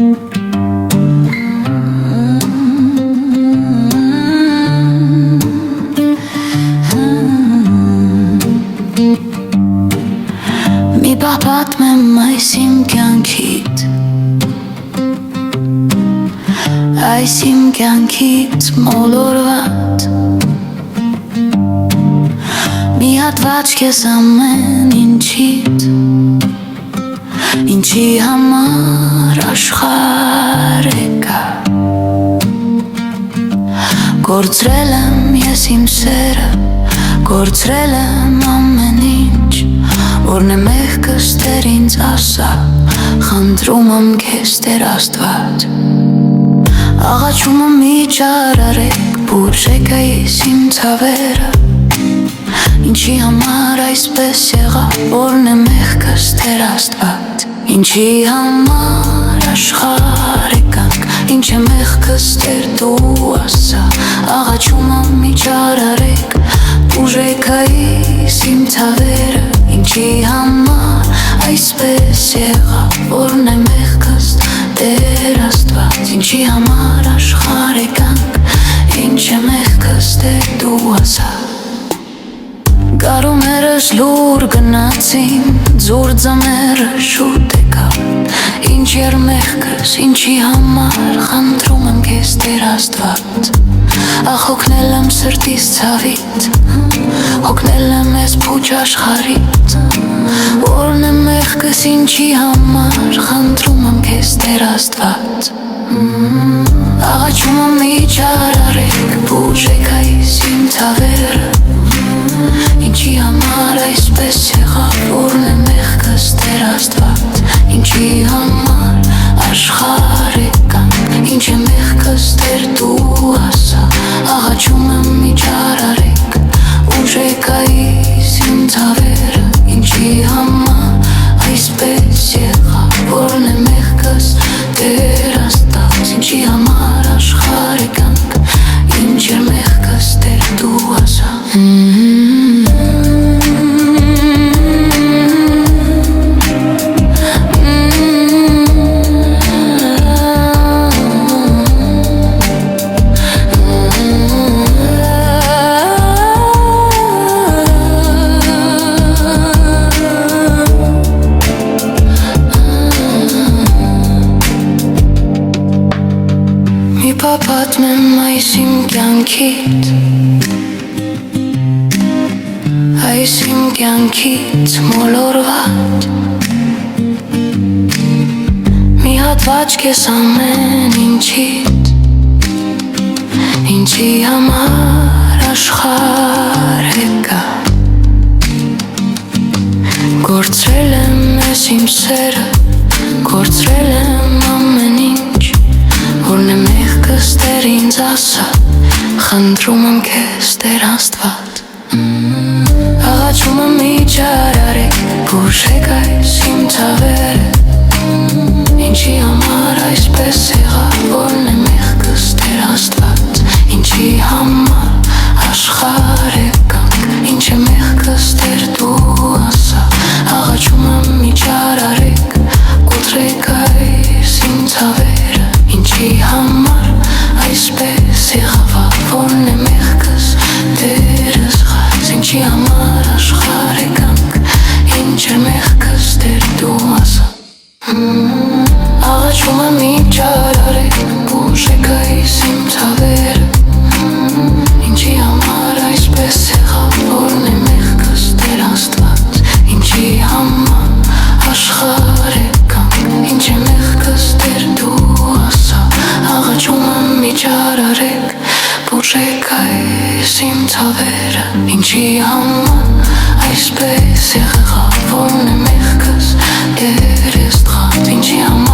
Մի բաղ պատմեմ այս իմ կյանքիդ, այս իմ կյանքից մոլորված մի հատված քեզ ամեն ինչիդ, ինչի համար աշխարհը կա։ Կորցրել եմ ես իմ սերը, կորցրել եմ ամեն ինչ, որն է մեղքս Տեր ինձ ասա, խնդրում եմ քեզ Տեր Աստված։ Աղաչում եմ միջար արեք, բուժեք այս իմ ցավերը, ինչի համար այսպես եղավ, որն է մեղքս Տեր Աստված։ Ինչի համար աշխարհ եկանք, ինչ է մեղքս Տեր դու ասա, աղաչում եմ միջար արեք, բուժեք այս իմ ցավերը, ինչի համար այսպես եղավ, որն է մեղքս Տեր Աստված։ Ինչի համար աշխարհ եկանք, ինչ է մեղքս Տեր դու ասա։ Գարումերս լուր գնացին, ձուր ձմերը շուտ եկավ, ինչ էր մեղքս, ինչի համար խնդրում եմ քեզ Տեր Աստված։ Ախ հոգնել եմ սրտիս ցավից, հոգնել եմ ես փուչ աշխարհից, որն է մեղքս, ինչի համար խնդրում եմ քեզ Տեր Աստված։ Աղաչում եմ միջար արեք, բուժեք այս իմ ցավերը, ինչի համար այսպես եղավ, որն է մեղքս Տեր Աստված։ Ինչի համար աշխարհ եկանք, ինչ է մեղքս Տեր դու ասա, աղաչում եմ միջար արեք, բուժեք այս իմ ցավերը, ինչի համար այսպես եղավ, որն է մեղքս Տեր Աստված։ Ինչի համար աշխարհ եկանք, ինչ է մեղքս Տեր դու ասա։ Պատմեմ այս իմ կյանքիդ, այս իմ կյանքից մոլորված մի հատված քեզ ամեն ինչիդ, ինչի համար աշխարհ կա։ Կորցրել եմ ես իմ սերը, կորցրել եմ ամեն ինչ, որն է մեղքս Տեր ինձ ասա, խնդրում եմ քեզ Տեր Աստված։ Աղաչում եմ միջար արեք, բուժեք այս իմ ցավերը, ինչի համար այսպես եղավ, որն է մեղքս Տեր Աստված։ Ինչի համար աշխարհ եկանք, ինչ է մեղքս Տեր դու ասա, աղաչում եմ միջար արեք, կոտրեք այս իմ ցավերը, ինչի համար այսպես եղավ, որն է մեղքս Տեր Աստված։ Ինչի համար աշխարհ եկանք, ինչ է մեղքս Տեր դու ասա, աղաչում եմ միջար արեք, բուժեք այս իմ ցավերը, ինչի համար այսպես եղավ, որն է մեղքս Տեր Աստված։ Ինչի համար աշխարհ եկանք, ինչ է մեղքս Տեր դու ասա, աղաչում եմ միջար արեք, բուժեք այս իմ ցավերը, ինչի համար այսպես եղավ, որն է մեղքս Տեր Աստված։ Ինչի համար